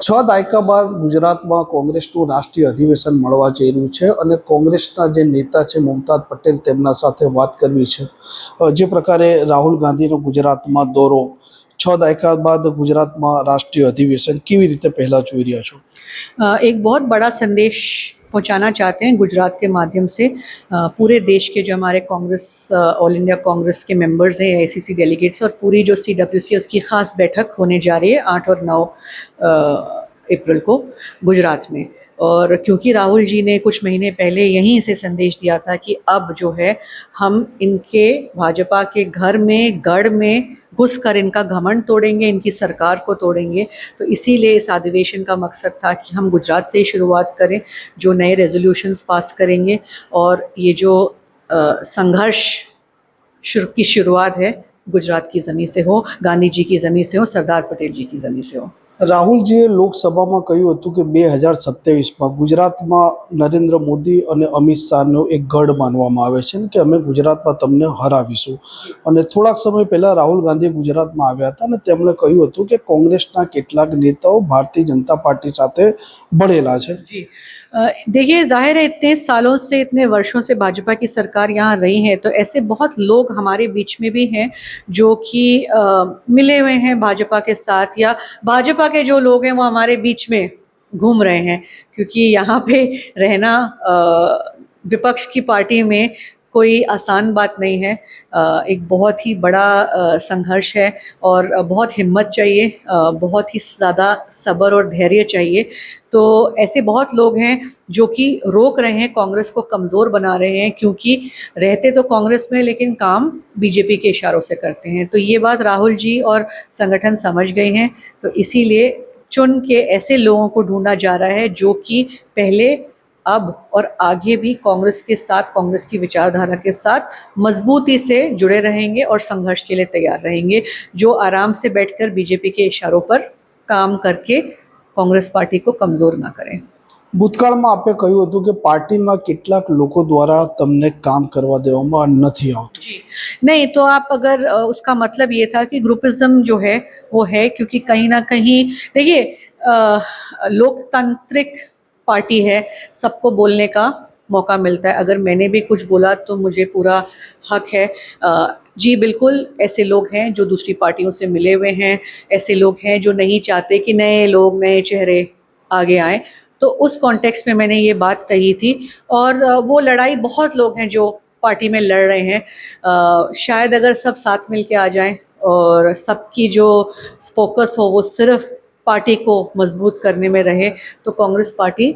છ દાયકા બાદ ગુજરાતમાં કોંગ્રેસનું રાષ્ટ્રીય અધિવેશન મળવા જઈ રહ્યું છે અને કોંગ્રેસના જે નેતા છે મુમતાઝ પટેલ તેમના સાથે વાત કરવી છે। જે પ્રકારે રાહુલ ગાંધીનો ગુજરાતમાં દौरो, છ દાયકા બાદ ગુજરાતમાં રાષ્ટ્રીય અધિવેશન કેવી રીતે પહેલા જોઈ રહ્યા છો? एक बहुत बड़ा संदेश पहुंचाना चाहते हैं गुजरात के माध्यम से पूरे देश के जो हमारे कांग्रेस ऑल इंडिया कांग्रेस के मेंबर्स हैं, एआईसीसी डेलीगेट्स और पूरी जो सीडब्ल्यूसी है उसकी खास बैठक होने जा रही है 8 और 9 अप्रैल को गुजरात में। और क्योंकि राहुल जी ने कुछ महीने पहले यहीं से संदेश दिया था कि अब जो है हम इनके भाजपा के घर में गढ़ में घुसकर इनका घमंड तोड़ेंगे, इनकी सरकार को तोड़ेंगे, तो इसीलिए इस अधिवेशन का मकसद था कि हम गुजरात से ही शुरुआत करें, जो नए रेजोल्यूशंस पास करेंगे और ये जो संघर्ष की शुरुआत है गुजरात की ज़मीन से हो, गांधी जी की ज़मीन से हो, सरदार पटेल जी की ज़मीन से हो। રાહુલજીએ લોકસભામાં કહ્યું હતું કે 2027માં ગુજરાતમાં નરેન્દ્ર મોદી અને અમિત શાહનો એક ગઢ માનવામાં આવે છે કે અમે ગુજરાતમાં તમને હરાવીશું। અને થોડાક સમય પહેલાં રાહુલ ગાંધી ગુજરાતમાં આવ્યા હતા અને તેમણે કહ્યું હતું કે કોંગ્રેસના કેટલાક નેતાઓ ભારતીય जनता पार्टी સાથે ભળેલા છે। जी देखिए, जाहिर है इतने सालों से, इतने वर्षों से भाजपा की सरकार यहाँ रही है, तो ऐसे बहुत लोग हमारे बीच में भी हैं जो कि मिले हुए हैं भाजपा के साथ, या भाजपा के जो लोग हैं वो हमारे बीच में घूम रहे हैं, क्योंकि यहाँ पे रहना विपक्ष की पार्टी में कोई आसान बात नहीं है। एक बहुत ही बड़ा संघर्ष है और बहुत हिम्मत चाहिए, बहुत ही ज़्यादा सब्र और धैर्य चाहिए। तो ऐसे बहुत लोग हैं जो कि रोक रहे हैं, कांग्रेस को कमज़ोर बना रहे हैं, क्योंकि रहते तो कांग्रेस में लेकिन काम बीजेपी के इशारों से करते हैं। तो ये बात राहुल जी और संगठन समझ गए हैं, तो इसीलिए चुन के ऐसे लोगों को ढूंढा जा रहा है जो कि पहले, अब और आगे भी कांग्रेस के साथ, कांग्रेस की विचारधारा के साथ मजबूती से जुड़े रहेंगे और संघर्ष के लिए तैयार रहेंगे, जो आराम से बैठकर बीजेपी के इशारों पर काम करके कांग्रेस पार्टी को कमज़ोर ना करें। ભૂતકાળમાં આપે કહ્યું હતું કે પાર્ટીમાં કેટલાક લોકો દ્વારા તમને કામ કરવા દેવામાં નથી આવતું। जी नहीं, तो आप अगर उसका मतलब ये था कि ग्रुपिज्म जो है वो है, क्योंकि कहीं ना कहीं देखिए लोकतांत्रिक पार्टी है, सबको बोलने का मौका मिलता है। अगर मैंने भी कुछ बोला तो मुझे पूरा हक है। जी बिल्कुल, ऐसे लोग हैं जो दूसरी पार्टियों से मिले हुए हैं, ऐसे लोग हैं जो नहीं चाहते कि नए लोग, नए चेहरे आगे आए। तो उस कॉन्टेक्स्ट में मैंने ये बात कही थी, और वो लड़ाई बहुत लोग हैं जो पार्टी में लड़ रहे हैं। शायद अगर सब साथ मिल के आ जाएं और सबकी जो फोकस हो वो सिर्फ पार्टी को मजबूत करने में रहे, तो कांग्रेस पार्टी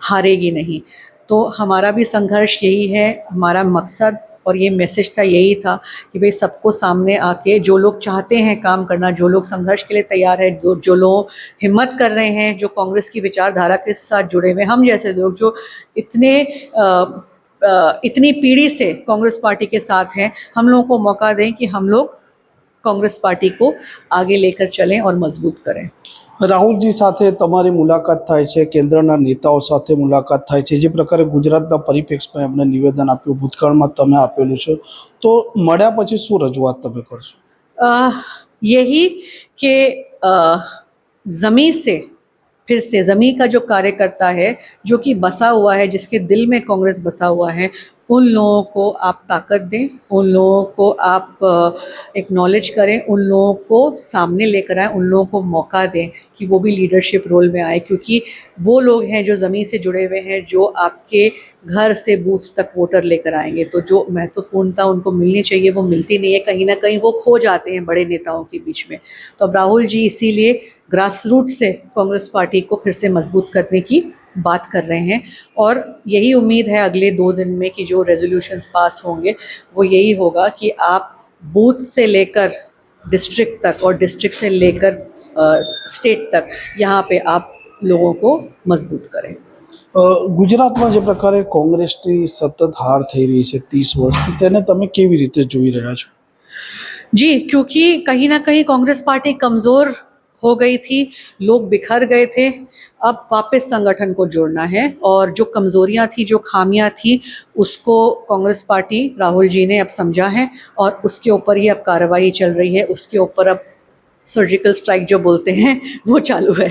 हारेगी नहीं। तो हमारा भी संघर्ष यही है, हमारा मकसद और ये मैसेज था, यही था कि भाई सबको सामने आके, जो लोग चाहते हैं काम करना, जो लोग संघर्ष के लिए तैयार है, जो लोग हिम्मत कर रहे हैं, जो कांग्रेस की विचारधारा के साथ जुड़े हुए, हम जैसे लोग जो इतनी पीढ़ी से कांग्रेस पार्टी के साथ हैं, हम लोगों को मौका दें कि हम लोग कांग्रेस पार्टी को आगे लेकर चलें और मजबूत करें। રાહુલજી સાથે તમારી મુલાકાત થાય છે, કેન્દ્રના નેતાઓ સાથે મુલાકાત થાય છે, જે પ્રકારે ગુજરાતના પરિપ્રેક્ષમાં એમણે નિવેદન આપ્યું, ભૂતકાળમાં તમે આપેલું છે, તો મળ્યા પછી શું રજૂઆત તમે કરશો? यही कि ज़मीं से, फिर से ज़मीं का जो कार्यकर्ता है, जो कि बसा हुआ है, जिसके दिल में कांग्रेस बसा हुआ है, उन लोगों को आप ताकत दें, उन लोगों को आप एक्नॉलेज करें, उन लोगों को सामने लेकर आएँ, उन लोगों को मौका दें कि वो भी लीडरशिप रोल में आए, क्योंकि वो लोग हैं जो ज़मीन से जुड़े हुए हैं, जो आपके घर से बूथ तक वोटर लेकर आएंगे। तो जो महत्वपूर्णता उनको मिलनी चाहिए वो मिलती नहीं है, कहीं ना कहीं वो खो जाते हैं बड़े नेताओं के बीच में। तो अब राहुल जी इसीलिए ग्रास रूट से कांग्रेस पार्टी को फिर से मजबूत करने की बात कर रहे हैं, और यही उम्मीद है अगले 2 दिन में कि जो रेजोल्यूशंस पास होंगे वो यही होगा कि आप बूथ से लेकर डिस्ट्रिक्ट तक और डिस्ट्रिक्ट से लेकर स्टेट तक, यहाँ पे आप लोगों को मजबूत करें। ગુજરાતમાં જે પ્રકારે કોંગ્રેસની સતત હાર થઈ રહી છે 30 વર્ષથી, તેને તમે કેવી રીતે જોઈ રહ્યા છો? जी, क्योंकि कहीं ना कहीं कांग्रेस पार्टी कमज़ोर हो गई थी, लोग बिखर गए थे। अब वापस संगठन को जोड़ना है, और जो कमज़ोरियां थी, जो खामियां थी, उसको कांग्रेस पार्टी, राहुल जी ने अब समझा है, और उसके ऊपर ही अब कार्रवाई चल रही है, उसके ऊपर अब सर्जिकल स्ट्राइक जो बोलते हैं वो चालू है।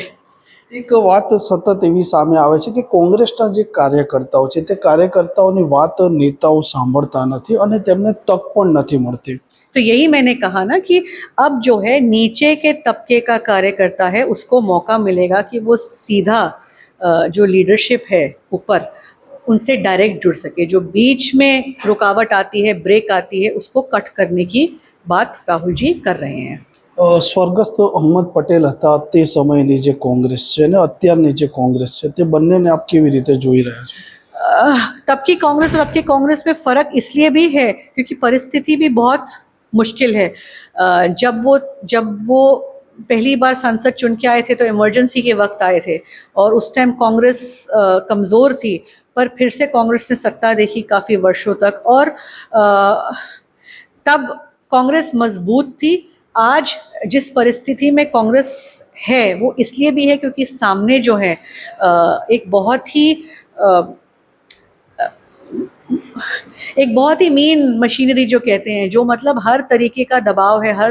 એક વાત સતત એવી સામે આવે છે કે કોંગ્રેસના જે કાર્યકર્તાઓ છે તે કાર્યકર્તાઓની વાત નેતાઓ સાંભળતા નથી અને તેમને તક પણ નથી મળતી. तो यही मैंने कहा ना कि अब जो है नीचे के तबके का कार्यकर्ता है उसको मौका मिलेगा कि वो सीधा जो लीडरशिप है ऊपर उनसे डायरेक्ट जुड़ सके. जो बीच में रुकावट आती है, ब्रेक आती है, उसको कट करने की बात राहुल जी कर रहे हैं. સ્વર્ગસ્થ અહમદ પટેલ હતા તે સમયની જે કોંગ્રેસ છે અને અત્યારની જે કોંગ્રેસ છે તે બંનેને આપ કેવી રીતે જોઈ રહ્યા છો? तब की कांग्रेस और अब की कांग्रेस में फ़र्क इसलिए भी है क्योंकि परिस्थिति भी बहुत मुश्किल है. जब वो पहली बार सांसद चुन के आए थे तो इमरजेंसी के वक्त आए थे और उस टाइम कांग्रेस कमज़ोर थी, पर फिर से कांग्रेस ने सत्ता देखी काफ़ी वर्षों तक और तब कांग्रेस मजबूत थी. आज जिस परिस्थिति में कांग्रेस है वो इसलिए भी है क्योंकि सामने जो है एक बहुत ही मीन मशीनरी जो कहते हैं, जो मतलब हर तरीके का दबाव है, हर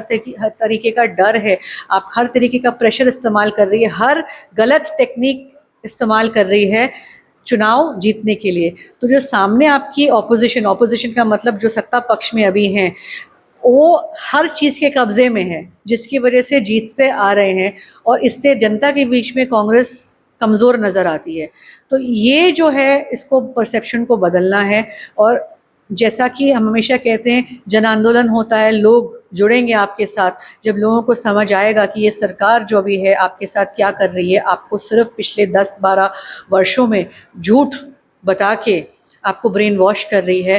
तरीके का डर है, आप हर तरीके का प्रेशर इस्तेमाल कर रही है, हर गलत टेक्निक इस्तेमाल कर रही है चुनाव जीतने के लिए. तो जो सामने आपकी ऑपोजिशन का मतलब जो सत्ता पक्ष में अभी हैं वो हर चीज़ के कब्जे में है, जिसकी वजह से जीतते आ रहे हैं और इससे जनता के बीच में कांग्रेस कमज़ोर नज़र आती है. तो ये जो है इसको परसेप्शन को बदलना है और जैसा कि हम हमेशा कहते हैं जन आंदोलन होता है, लोग जुड़ेंगे आपके साथ. जब लोगों को समझ आएगा कि ये सरकार जो भी है आपके साथ क्या कर रही है, आपको सिर्फ पिछले 10-12 वर्षों में झूठ बता के आपको ब्रेन वॉश कर रही है,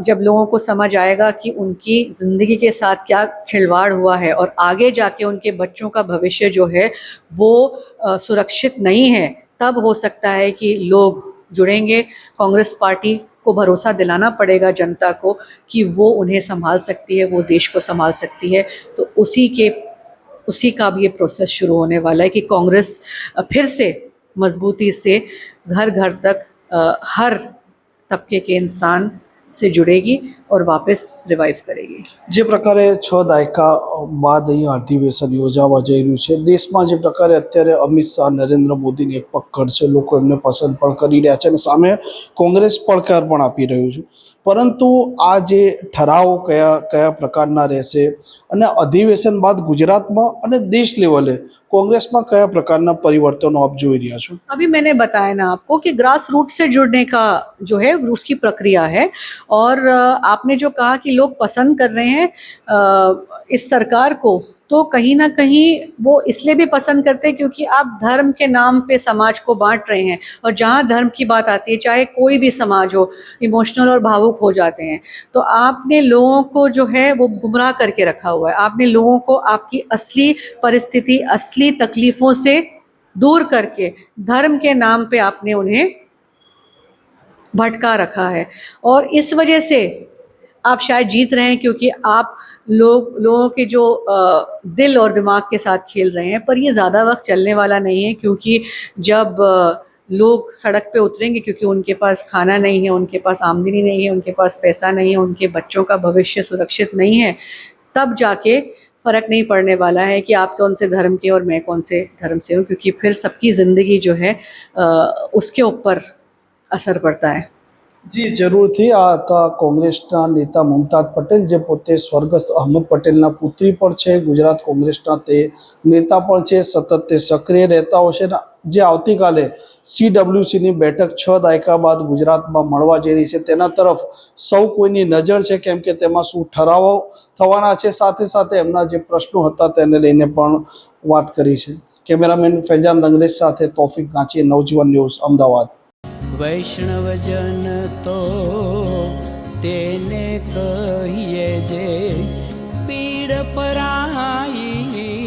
जब लोगों को समझ आएगा कि उनकी ज़िंदगी के साथ क्या खिलवाड़ हुआ है और आगे जाके उनके बच्चों का भविष्य जो है वो सुरक्षित नहीं है, तब हो सकता है कि लोग जुड़ेंगे. कांग्रेस पार्टी को भरोसा दिलाना पड़ेगा जनता को कि वो उन्हें संभाल सकती है, वो देश को संभाल सकती है. तो उसी का अब ये प्रोसेस शुरू होने वाला है कि कांग्रेस फिर से मजबूती से घर घर तक हर तबके के इंसान से जुड़ेगी और वापस रिवाइव करेगी. જે પ્રકારે 6 દાયકા બાદ અહીં અધિવેશન યોજાવા જઈ રહ્યું છે, દેશમાં જે પ્રકારે અત્યારે અમિત શાહ, નરેન્દ્ર મોદીની એક પકડ છે, લોકો એમને પસંદ પણ કરી રહ્યા છે અને સામે કોંગ્રેસ પડકાર પણ આપી રહ્યું છે. પરંતુ આ જે ઠરાવો કયા કયા પ્રકારના રહેશે અને અધિવેશન બાદ ગુજરાતમાં અને દેશ લેવલે કોંગ્રેસમાં કયા પ્રકારના પરિવર્તનો આપ જોઈ રહ્યા છો? अभी मैंने बताया ना आपको कि ग्रास रूट से जुड़ने का जो है उसकी प्रक्रिया है और आपने जो कहा कि लोग पसंद कर रहे हैं इस सरकार को, तो कहीं ना कहीं वो इसलिए भी पसंद करते हैं क्योंकि आप धर्म के नाम पे समाज को बांट रहे हैं और जहाँ धर्म की बात आती है, चाहे कोई भी समाज हो, इमोशनल और भावुक हो जाते हैं. तो आपने लोगों को जो है वो गुमराह करके रखा हुआ है. आपने लोगों को आपकी असली परिस्थिति, असली तकलीफ़ों से दूर करके धर्म के नाम पे आपने उन्हें भटका रखा है और इस वजह से आप शायद जीत रहे हैं क्योंकि आप लोगों के जो दिल और दिमाग के साथ खेल रहे हैं. पर ये ज़्यादा वक्त चलने वाला नहीं है क्योंकि जब लोग सड़क पे उतरेंगे क्योंकि उनके पास खाना नहीं है, उनके पास आमदनी नहीं है, उनके पास पैसा नहीं है, उनके बच्चों का भविष्य सुरक्षित नहीं है, तब जाके फ़र्क नहीं पड़ने वाला है कि आप कौन से धर्म के और मैं कौन से धर्म से हूँ, क्योंकि फिर सबकी ज़िंदगी जो है उसके ऊपर असर पड़ता है. જી જરૂરથી. આ હતા કોંગ્રેસના નેતા મુમતાઝ પટેલ, જે પોતે સ્વર્ગસ્થ અહમદ પટેલના પુત્રી પણ છે, ગુજરાત કોંગ્રેસના તે નેતા પણ છે, સતત તે સક્રિય રહેતા હોય છે. જે આવતીકાલે CWCની બેઠક 6 દાયકા બાદ ગુજરાતમાં મળવા જઈ રહી છે તેના તરફ સૌ કોઈની નજર છે, કેમ કે તેમાં શું ઠરાવો થવાના છે, સાથે સાથે એમના જે પ્રશ્નો હતા તેને લઈને પણ વાત કરી છે. કેમેરામેન ફૈજાન રંગરેજ સાથે તૌફિક ગાંચી, નવજીવન ન્યૂઝ, અમદાવાદ. વૈષ્ણવજન તો તેને કહીએ જે પીડ પરાઈ